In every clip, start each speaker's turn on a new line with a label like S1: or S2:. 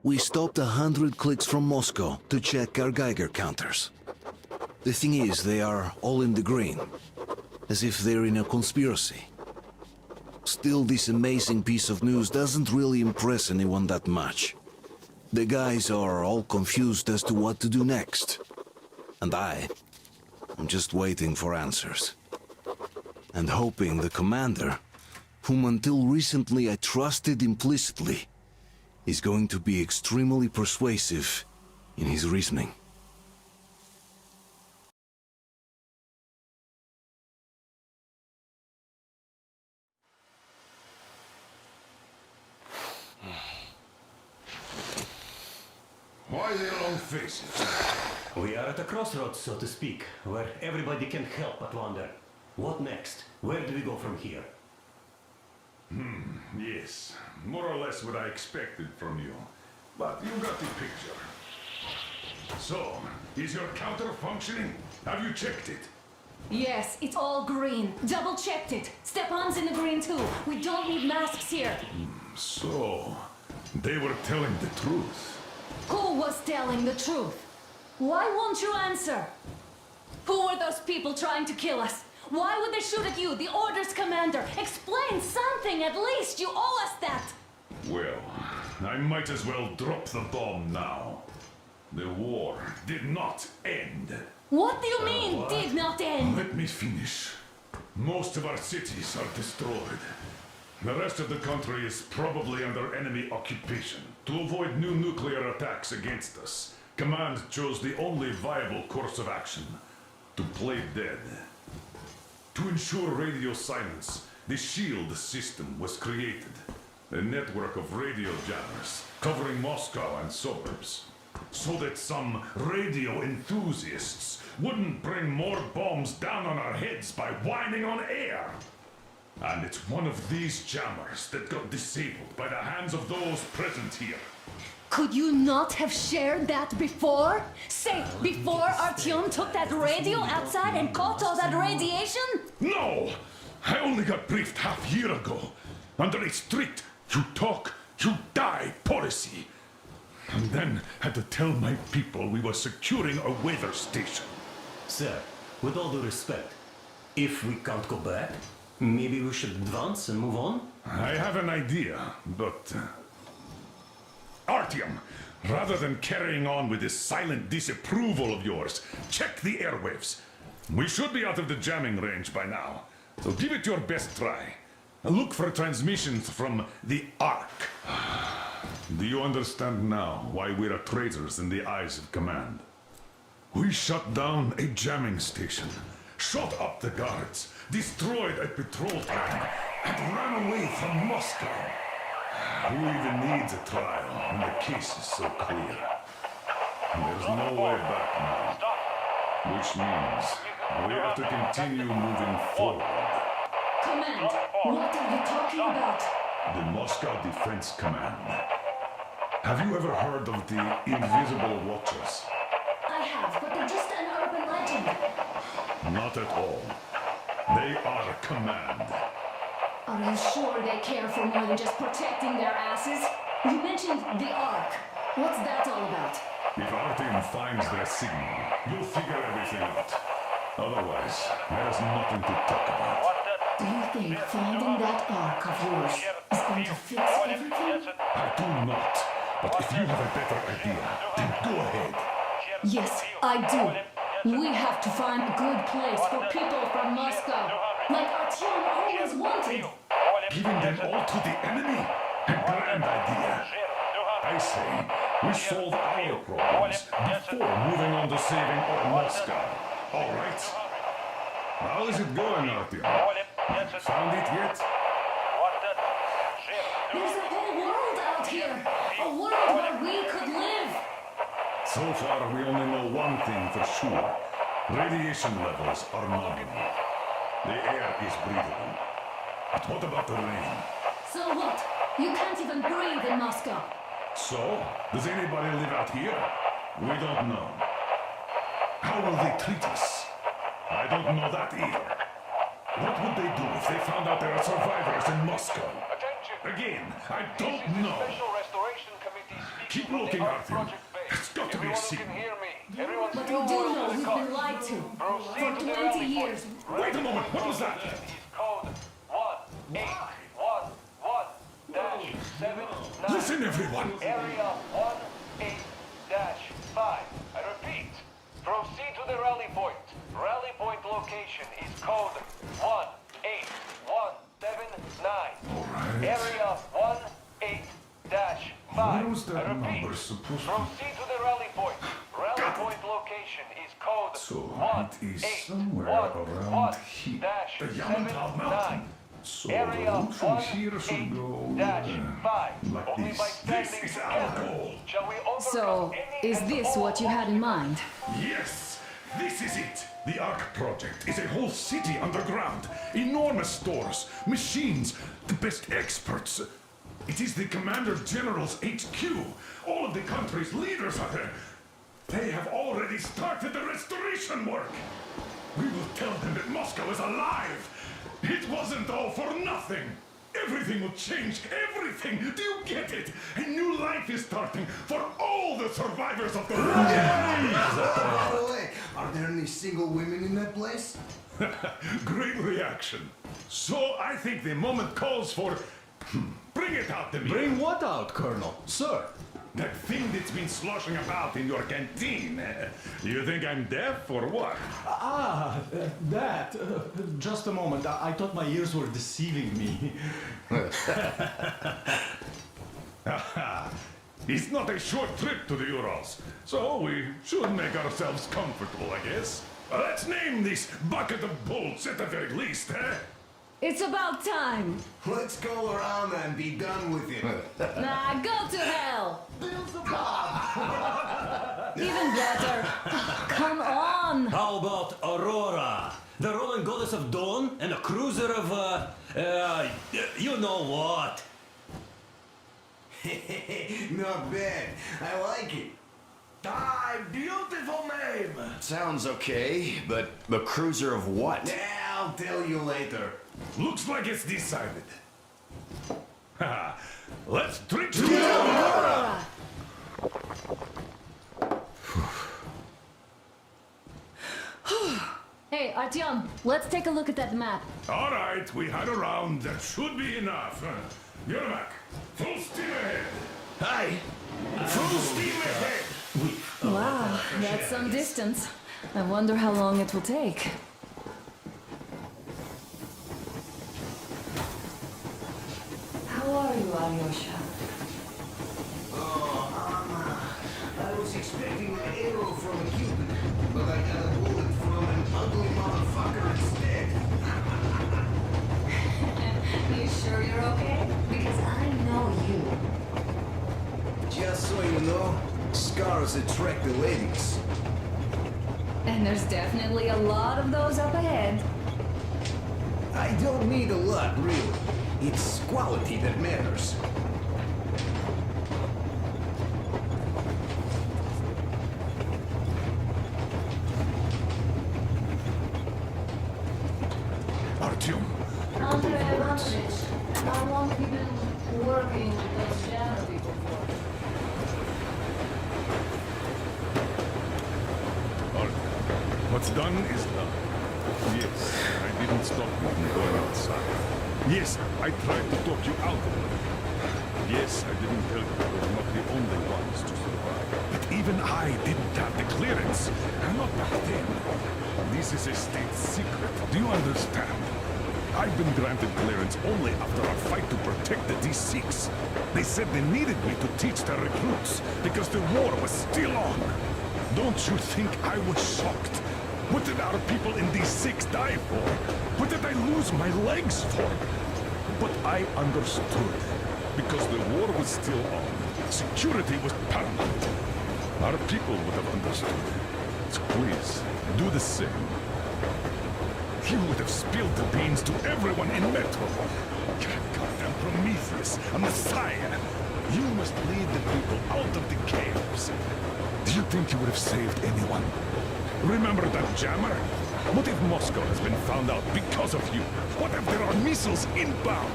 S1: We stopped 100 clicks from Moscow to check our Geiger counters. The thing is, they are all in the green, as if they're in a conspiracy. Still, this amazing piece of news doesn't really impress anyone that much. The guys are all confused as to what to do next. And I'm just waiting for answers. And hoping the commander, whom until recently I trusted implicitly, is going to be extremely persuasive in his reasoning.
S2: Why the long faces?
S3: We are at a crossroads, so to speak, where everybody can help but wonder. What next? Where do we go from here?
S2: Yes, more or less what I expected from you. But you got the picture. So, is your counter functioning? Have you checked it?
S4: Yes, it's all green. Double-checked it. Stepan's in the green too. We don't need masks here.
S2: So, they were telling the truth.
S4: Who was telling the truth? Why won't you answer? Who were those people trying to kill us? Why would they shoot at you, the Order's commander? Explain something, at least! You owe us that!
S2: Well, I might as well drop the bomb now. The war did not end.
S4: What do you mean, did not end?
S2: Let me finish. Most of our cities are destroyed. The rest of the country is probably under enemy occupation. To avoid new nuclear attacks against us, Command chose the only viable course of action: to play dead. To ensure radio silence, the SHIELD system was created. A network of radio jammers covering Moscow and suburbs. So that some radio enthusiasts wouldn't bring more bombs down on our heads by whining on air. And it's one of these jammers that got disabled by the hands of those present here.
S4: Could you not have shared that before? Say, before Artyom took that radio outside and caught all that radiation?
S2: No! I only got briefed half year ago, under a strict you talk, you die policy. And then had to tell my people we were securing a weather station.
S3: Sir, with all due respect, if we can't go back, maybe we should advance and move on?
S2: I have an idea, but... Artyom, rather than carrying on with this silent disapproval of yours, check the airwaves. We should be out of the jamming range by now, so give it your best try. Look for transmissions from the Ark. Do you understand now why we're traitors in the eyes of Command? We shut down a jamming station, shot up the guards, destroyed a patrol train, and ran away from Moscow. Who even needs a trial when the case is so clear? There's no way back now. Which means we have to continue moving forward.
S4: Command, what are you talking about?
S2: The Moscow Defense Command. Have you ever heard of the Invisible Watchers?
S4: I have, but they're just an urban legend.
S2: Not at all. They are Command.
S4: Are you sure they care for more than just protecting their asses? You mentioned the Ark. What's that all about?
S2: If Artyom finds their signal, you'll figure everything out. Otherwise, there's nothing to talk about.
S4: Do you think finding that Ark of yours is going to fix everything?
S2: I do not. But if you have a better idea, then go ahead.
S4: Yes, I do. We have to find a good place for people from Moscow, like Artyom always wanted.
S2: Giving them all to the enemy? A grand idea. I say, we solve our problems before moving on to saving Moscow. All right? How is it going, Artyom? Found it yet?
S4: There's a whole world out here. A world where we could live.
S2: So far, we only know one thing for sure. Radiation levels are nominal. The air is breathable. But what about the rain?
S4: So what? You can't even breathe in Moscow.
S2: So, does anybody live out here? We don't know. How will they treat us? I don't know that either. What would they do if they found out there are survivors in Moscow? Again, I don't know.
S5: Special Restoration Committee speaking.
S2: Keep looking, Artyom. There's got to be a signal.
S4: But we do know we've been lied to. For 20 years.
S2: Wait a moment, what was that?
S5: Code 1811-79.
S2: Listen, everyone.
S5: Area 18-5. I repeat, proceed to the rally point. Rally point location is code 18179.
S2: Alright.
S5: Area 18-5.
S2: Where was that
S5: I repeat,
S2: number supposed to be?
S5: proceed to the rally point. Rally
S2: Got it.
S5: point location is code
S2: So it is somewhere around here. The Yamantau Mountain. So the
S5: Area
S2: route from here should go like
S5: 18-5. Only by
S2: this. This
S5: standing
S2: is our
S5: together
S2: goal.
S5: shall we overcome
S4: So,
S5: any
S4: is
S5: and
S4: this
S5: all
S4: what you had in mind?
S2: Yes, this is it. The Ark Project is a whole city underground. Enormous stores, machines, the best experts. It is the Commander General's HQ. All of the country's leaders are there. They have already started the restoration work. We will tell them that Moscow is alive. It wasn't all for nothing. Everything will change. Everything. Do you get it? A new life is starting for all the survivors of the war.
S6: By the way, are there any single women in that place?
S2: Great reaction. So I think the moment calls for... Bring it out to me.
S7: Bring what out, Colonel? Sir?
S2: That thing that's been sloshing about in your canteen. You think I'm deaf or what?
S7: That. Just a moment. I thought my ears were deceiving me.
S2: It's not a short trip to the Urals, so we should make ourselves comfortable, I guess. Let's name this bucket of bolts at the very least, eh?
S4: It's about time.
S6: Let's go around and be done with it.
S4: Nah, go to hell. Even better. Come on.
S3: How about Aurora? The Roman goddess of dawn and a cruiser of, you know what?
S6: Not bad. I like it.
S5: beautiful name.
S8: Sounds okay, but the cruiser of what?
S6: Yeah, I'll tell you later.
S2: Looks like it's decided. Let's drink to
S4: Aurora. Hey, Artyom, let's take a look at that map.
S2: All right, we had a round. That should be enough. Yermak, full steam ahead.
S8: Hi!
S2: Full steam ahead.
S4: Wow, that's some distance. I wonder how long it will take. How are you, Alyosha?
S6: I was expecting an arrow from a Cupid, but I got a bullet from an ugly motherfucker instead.
S4: You sure you're okay? Because I know you.
S6: Just so you know, scars attract the ladies.
S4: And there's definitely a lot of those up ahead.
S6: I don't need a lot, really. It's quality that matters.
S2: Artyom,
S4: Andrei Ivanovich, how long have you been working with those Jana people for?
S2: what's done is done. Yes, I didn't stop you from going outside. Yes, I tried to talk you out of it. Yes, I didn't tell you we were not the only ones to survive. But even I didn't have the clearance. And not back then. This is a state secret. Do you understand? I've been granted clearance only after our fight to protect the D6. They said they needed me to teach their recruits because the war was still on. Don't you think I was shocked? What did our people in D6 die for? What did I lose my legs for? But I understood. Because the war was still on. Security was paramount. Our people would have understood. So please, do the same. You would have spilled the beans to everyone in Metro. You're a goddamn Prometheus, a messiah. You must lead the people out of the caves. Do you think you would have saved anyone? Remember that jammer? What if Moscow has been found out because of you? What if there are missiles inbound?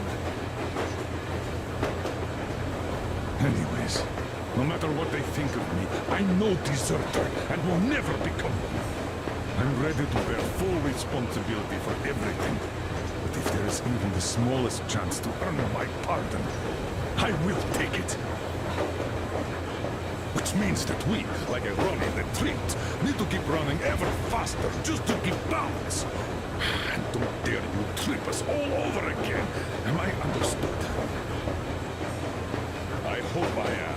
S2: Anyways, No matter what they think of me, I'm no deserter and will never become one. I'm ready to bear full responsibility for everything. But if there is even the smallest chance to earn my pardon, I will take it. Which means that we, like a running that tripped, need to keep running ever faster just to keep balance. And don't dare you trip us all over again. Am I understood? I hope I am.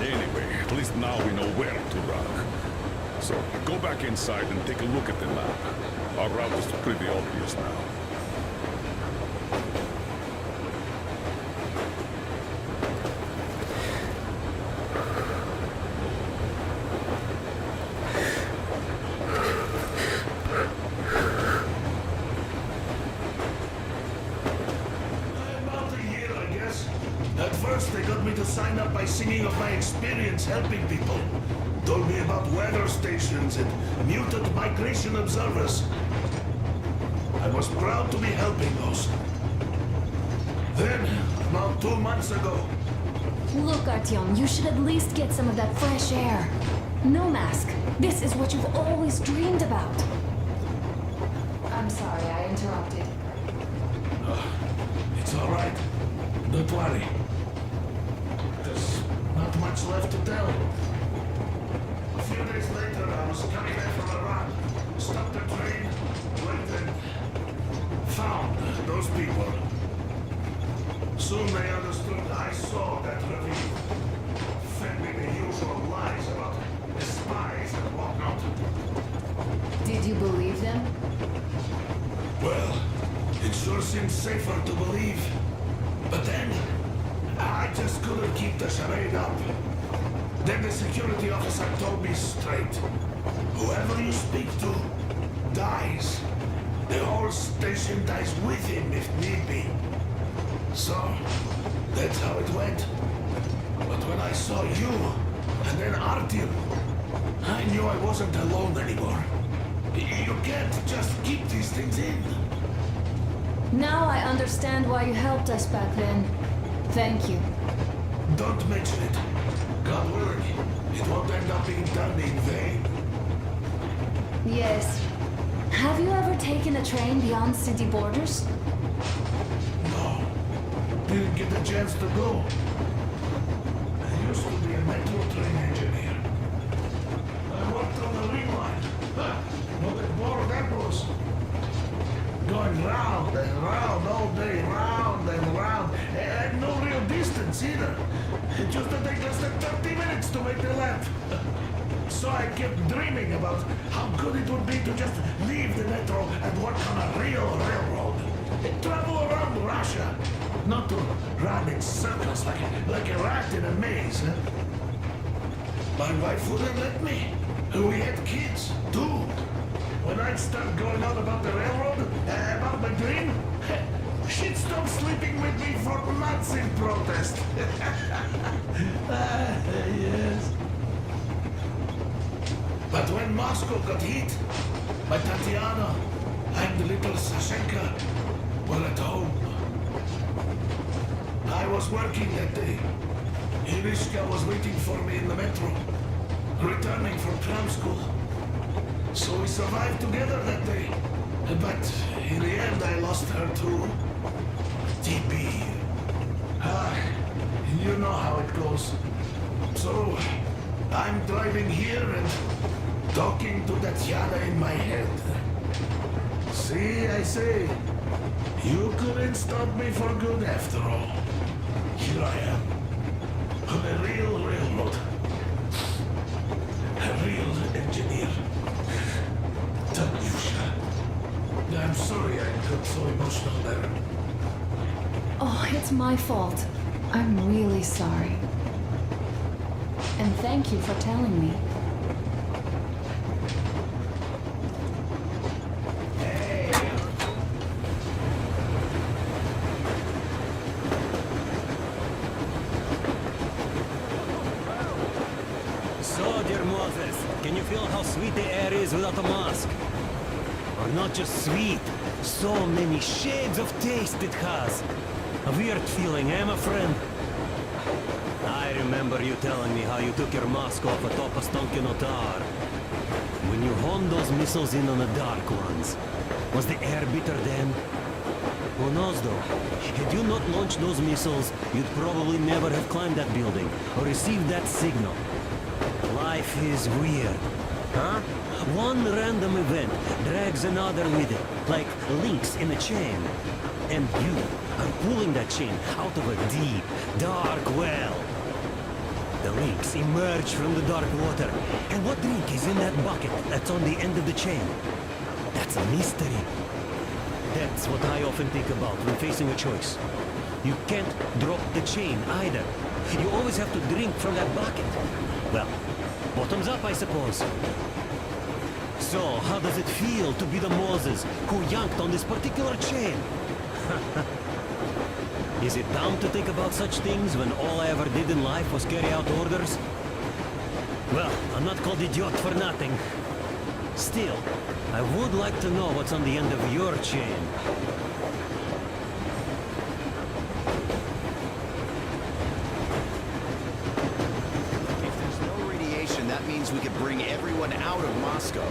S2: Anyway, at least now we know where to run. So, go back inside and take a look at the map. Our route is pretty obvious now.
S6: About a year, I guess. At first, they got me to sign up by singing of my experience helping people. Told me about weather stations and mutant migration observers. I was proud to be helping those. Then, about 2 months ago,
S4: Look, Artyom, you should at least get some of that fresh air. No mask. This is what you've always dreamed about. I'm sorry, I interrupted.
S6: it's all right. Don't worry. There's not much left to tell. A few days later, I was coming back from a run. Stopped the train, went and found those people. Soon they understood I saw that ravine. Fed me the usual lies about the spies and whatnot.
S4: Did you believe them?
S6: Well, it sure seems safer to believe. But then, I just couldn't keep the charade up. Then the security officer told me straight. Whoever you speak to, dies. The whole station dies with him if need be. So, that's how it went. But when I saw you, and then Artyom, I knew I wasn't alone anymore. You can't just keep these things in.
S4: Now I understand why you helped us back then. Thank you.
S6: Don't mention it. God willing, it won't end up being done in vain.
S4: Yes. Have you ever taken a train beyond city borders?
S6: No. Didn't get the chance to go. I used to be a metro train engineer. I worked on the ring line. What a bore that was. Going round and round all day, round and round. And no real distance either. It used to take less than 30 minutes to make the lap. So I kept dreaming about how good it would be to just leave the metro and work on a real railroad. And travel around Russia. Not to run in circles like a rat in a maze. Huh? My wife wouldn't let me. We had kids, too. When I'd start going on about the railroad, about my dream, she'd stop sleeping with me for months in protest. Yes. But when Moscow got hit, my Tatiana and the little Sashenka were at home. I was working that day. Irishka was waiting for me in the metro, returning from tram school. So we survived together that day. But in the end, I lost her too. TP. You know how it goes. So, I'm driving here and talking to Tatiana in my head. See, I say, you couldn't stop me for good after all. Here I am, on a real railroad. A real engineer. Tanyusha. I'm sorry I got so emotional there.
S4: Oh, it's my fault. I'm really sorry. And thank you for telling me.
S3: So, dear Moses, can you feel how sweet the air is without a mask? Or not just sweet, so many shades of taste it has. A weird feeling, eh, my friend? I I remember you telling me how you took your mask off atop a stonking otar. When you honed those missiles in on the Dark Ones, was the air bitter then? Who knows though? Had you not launched those missiles, you'd probably never have climbed that building or received that signal. Life is weird, huh? One random event drags another with it, like links in a chain. And you are pulling that chain out of a deep, dark well. The links emerge from the dark water. And what drink is in that bucket that's on the end of the chain? That's a mystery. That's what I often think about when facing a choice. You can't drop the chain either. You always have to drink from that bucket. Well, bottoms up, I suppose. So, how does it feel to be the Moses who yanked on this particular chain? Is it dumb to think about such things when all I ever did in life was carry out orders? Well, I'm not called idiot for nothing. Still, I would like to know what's on the end of your chain.
S8: If there's no radiation, that means we could bring everyone out of Moscow.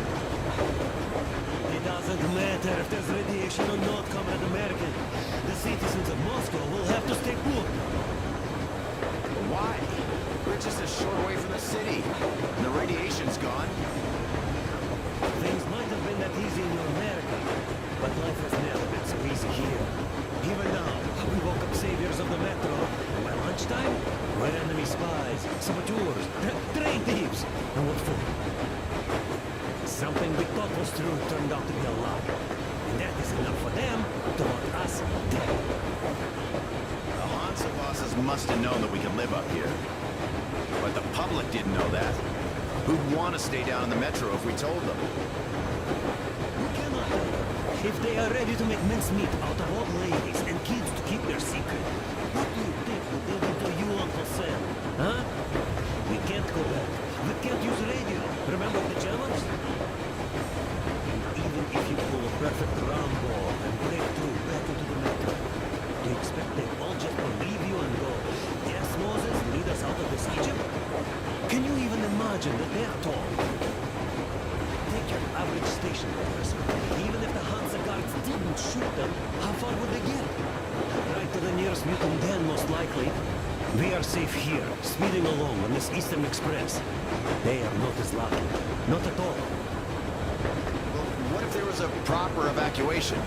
S3: It doesn't matter if there's radiation or not, Comrade American. The citizens of Moscow will have to stay put.
S8: But why? We're just a short way from the city. And the radiation's gone.
S3: Things might have been that easy in America, but life has never been so easy here. Even now, we woke up saviors of the metro, and by lunchtime, we're enemy spies, saboteurs, train thieves. And what for? Something we thought was true turned out to be a lie. And that is enough for them to want us dead.
S8: The Hansa bosses must have known that we could live up here. But the public didn't know that. Who'd want to stay down in the metro if we told them?
S3: We cannot tell them. If they are ready to make mincemeat out of old ladies and kids to keep their secret, what do you think will they do to you, Uncle Sam? Huh? We can't go back. We can't use radio. Remember the Germans? And even if you pull a perfect Rambo and break through back into the metro, do you expect they all just believe you and go, yes, Moses, lead us out of this Egypt? Can you even imagine that they're told? Take your average station workers. Even if the Hansa guards didn't shoot them, how far would they get? Right to the nearest mutant den, most likely. We are safe here, speeding along on this Eastern Express. They are not as lucky. Not at all.
S8: Well, what if there was a proper evacuation?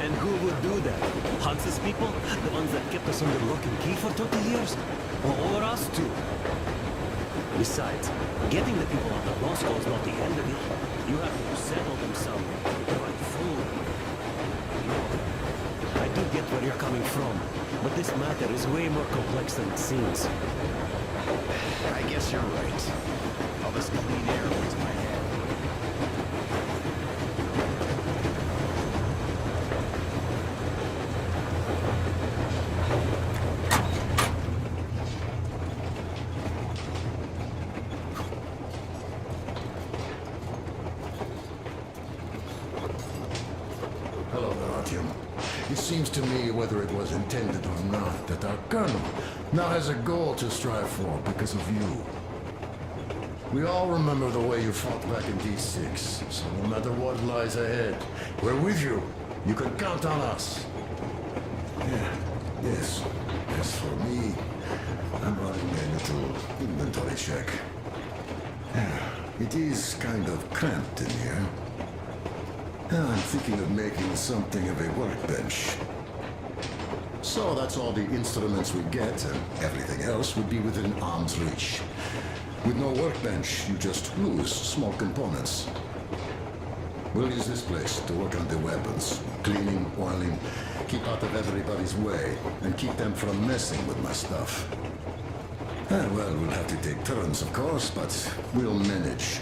S3: And who would do that? Hansa's people? The ones that kept us under lock and key for 20 years? Or us too? Besides, getting the people out of Moscow is not the end of it. You have to settle them somewhere, provide food. You know, I do get where you're coming from, but this matter is way more complex than it seems.
S8: I guess you're right. All this clean air weighs my head.
S6: Hello there, Artyom. It seems to me, whether it was intended or not, that our colonel now has a goal to strive for because of you. We all remember the way you fought back in D6, so no matter what lies ahead, we're with you. You can count on us. Yes. As for me, I'm running a little inventory check. It is kind of cramped in here. I'm thinking of making something of a workbench. So that's all the instruments we get, and everything else would be within arm's reach. With no workbench, you just lose small components. We'll use this place to work on the weapons. Cleaning, oiling, keep out of everybody's way, and keep them from messing with my stuff. Well, we'll have to take turns, of course, but we'll manage.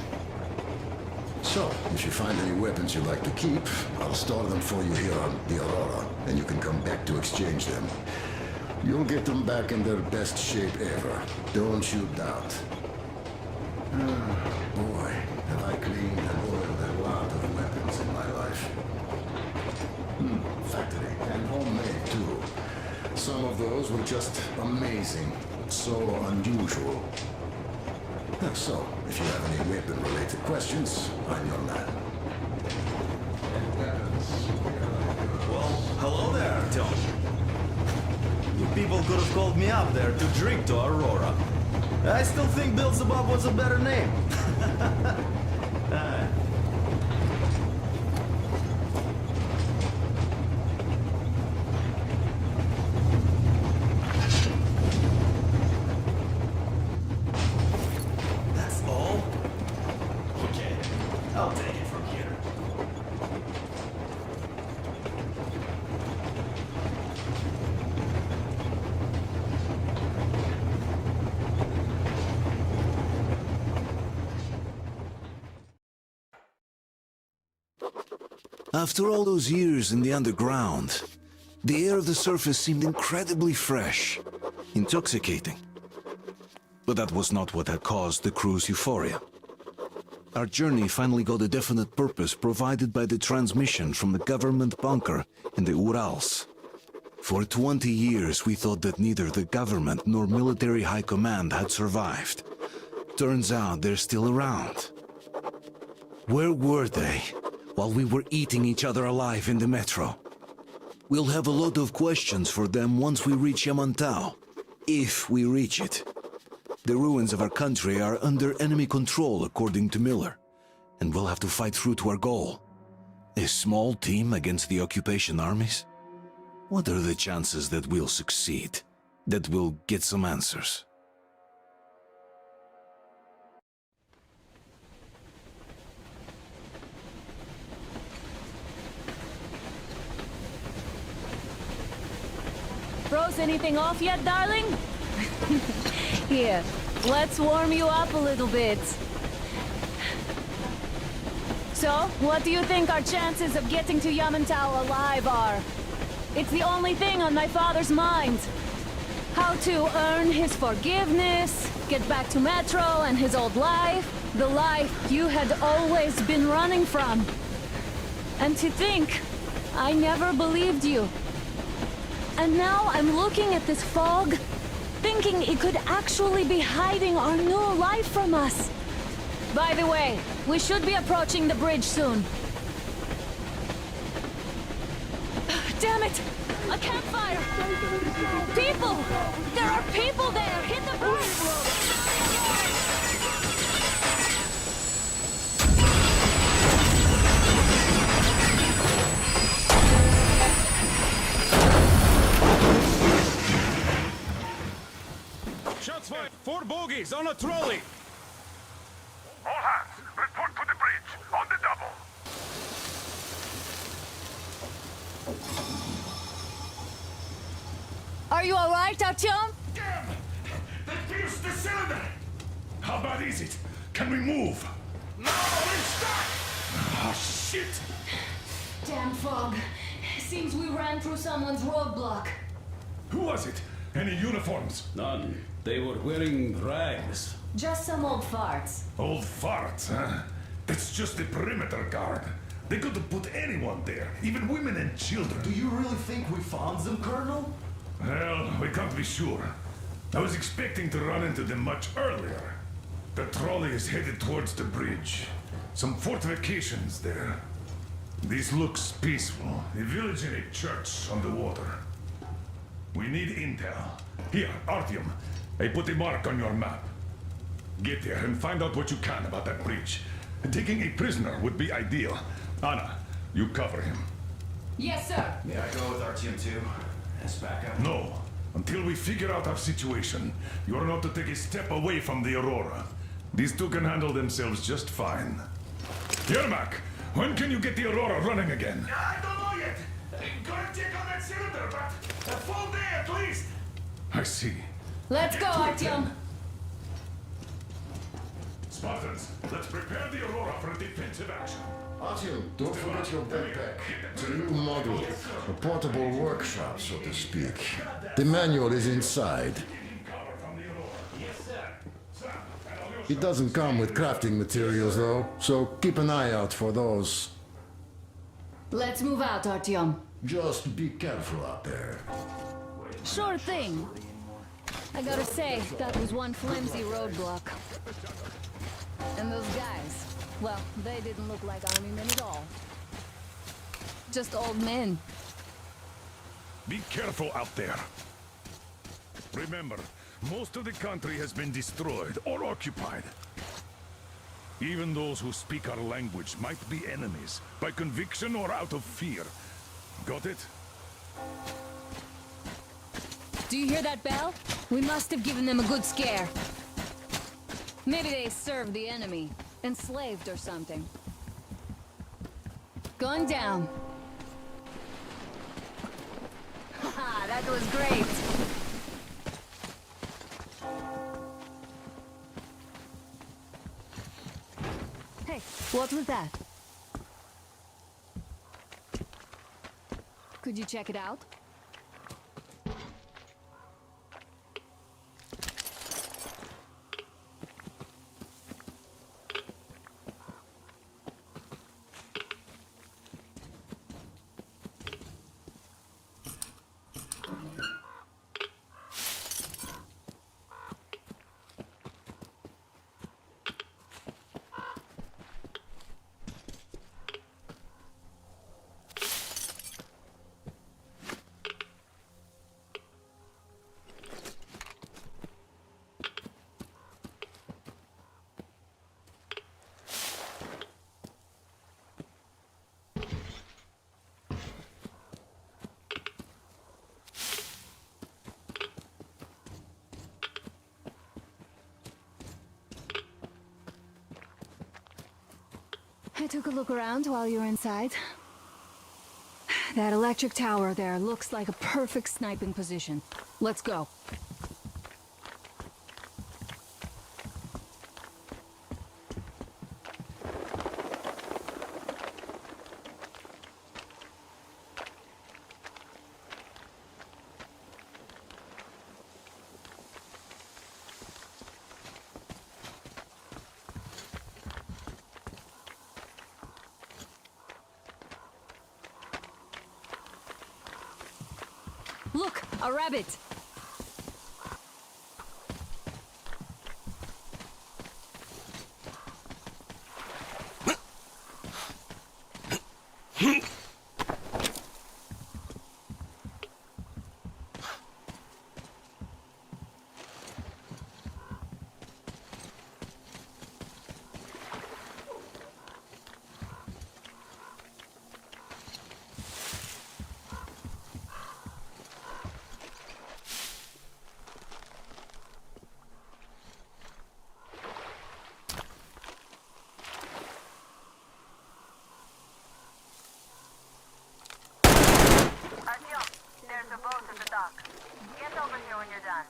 S6: So, if you find any weapons you'd like to keep, I'll store them for you here on the Aurora, and you can come back to exchange them. You'll get them back in their best shape ever. Don't you doubt. Boy, have I cleaned and oiled a lot of weapons in my life. Factory, and homemade too.
S9: some of those were just amazing. So unusual. So, if you have any weapon-related questions, I'm your man.
S10: Well, hello there, Tom. You people could have called me up there to drink to Aurora. I still think Beelzebub was a better name. That's all? Okay, I'll take it from here.
S1: After all those years in the underground, the air of the surface seemed incredibly fresh, intoxicating. But that was not what had caused the crew's euphoria. Our journey finally got a definite purpose provided by the transmission from the government bunker in the Urals. For 20 years we thought that neither the government nor military high command had survived. Turns out they're still around. Where were they while we were eating each other alive in the metro? We'll have a lot of questions for them once we reach Yamantau, if we reach it. The ruins of our country are under enemy control, according to Miller, and we'll have to fight through to our goal. A small team against the occupation armies? What are the chances that we'll succeed? That we'll get some answers?
S4: Froze anything off yet, darling? Here, let's warm you up a little bit. So, what do you think our chances of getting to Yamantau alive are? It's the only thing on my father's mind. How to earn his forgiveness, get back to Metro and his old life, the life you had always been running from. And to think, I never believed you. And now I'm looking at this fog, thinking it could actually be hiding our new life from us. By the way, we should be approaching the bridge soon. Damn it! A campfire! People! There are people there! Hit the bridge!
S2: Shots fired! 4 bogies on a trolley!
S11: All hands, report to the bridge, on the double.
S4: Are you alright, Artyom?
S2: Damn! They pierced the cylinder! How bad is it? Can we move? No, we're stuck! Ah, shit!
S4: Damn fog. Seems we ran through someone's roadblock.
S2: Who was it? Any uniforms?
S12: None. They were wearing rags.
S4: Just some old farts.
S2: Old farts, huh? That's just the perimeter guard. They could have put anyone there, even women and children.
S10: Do you really think we found them, Colonel?
S2: Well, we can't be sure. I was expecting to run into them much earlier. The trolley is headed towards the bridge. Some fortifications there. This looks peaceful. A village and a church on the water. We need intel. Here, Artyom. I put a mark on your map. Get there and find out what you can about that bridge. Taking a prisoner would be ideal. Anna, you cover him.
S4: Yes, sir.
S10: May I go with Artyom too? As backup?
S2: No. Until we figure out our situation, you are not to take a step away from the Aurora. These two can handle themselves just fine. Yermak, when can you get the Aurora running again?
S11: I don't know yet. Gotta check on that cylinder, but a full day at least.
S2: I see.
S4: Let's go, Artyom.
S2: Spartans, let's prepare the Aurora for a defensive action.
S9: Artyom, don't forget your backpack. It's a new model, a portable workshop, so to speak. The manual is inside. It doesn't come with crafting materials, though, so keep an eye out for those.
S4: Let's move out, Artyom.
S9: Just be careful out there.
S4: Sure thing. I gotta say, that was one flimsy roadblock. And those guys, well, they didn't look like army men at all. Just old men.
S2: Be careful out there. Remember, most of the country has been destroyed or occupied. Even those who speak our language might be enemies, by conviction or out of fear. Got it?
S4: Do you hear that bell? We must have given them a good scare. Maybe they served the enemy, enslaved or something. Going down. Haha, that was great. Hey, what was that? Could you check it out? I took a look around while you were inside. That electric tower there looks like a perfect sniping position. Let's go. Look, a rabbit!
S13: There's a boat at the dock. Get over here when you're done.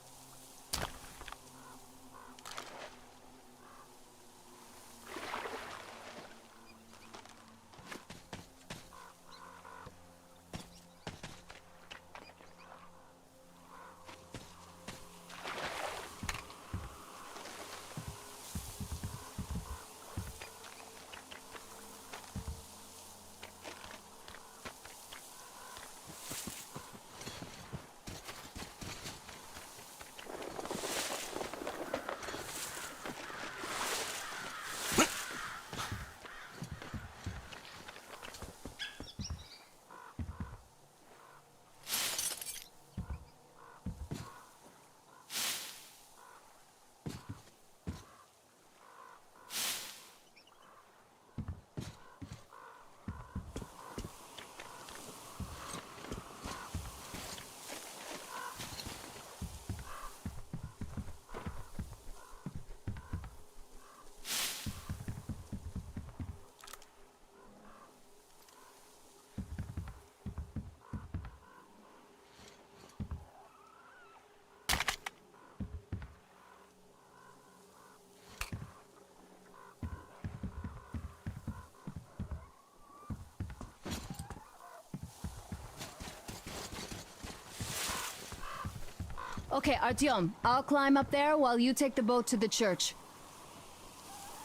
S4: Okay, Artyom, I'll climb up there while you take the boat to the church.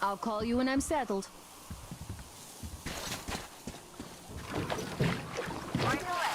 S4: I'll call you when I'm settled.
S13: Right away.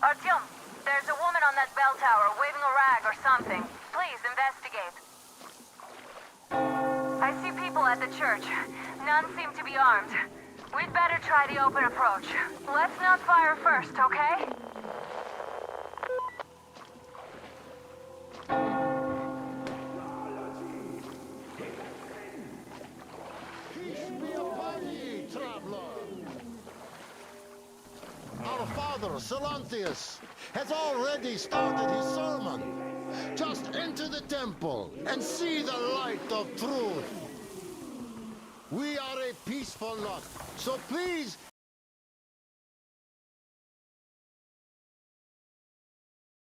S13: Artyom, there's a woman on that bell tower waving a rag or something. Please investigate. I see people at the church. None seem to be armed. We'd better try the open approach. Let's not fire first, okay?
S14: Peace be upon ye, traveler. Our father, Silanthius, has already started his sermon. Just enter the temple and see the light of truth. We are a peaceful lot, so please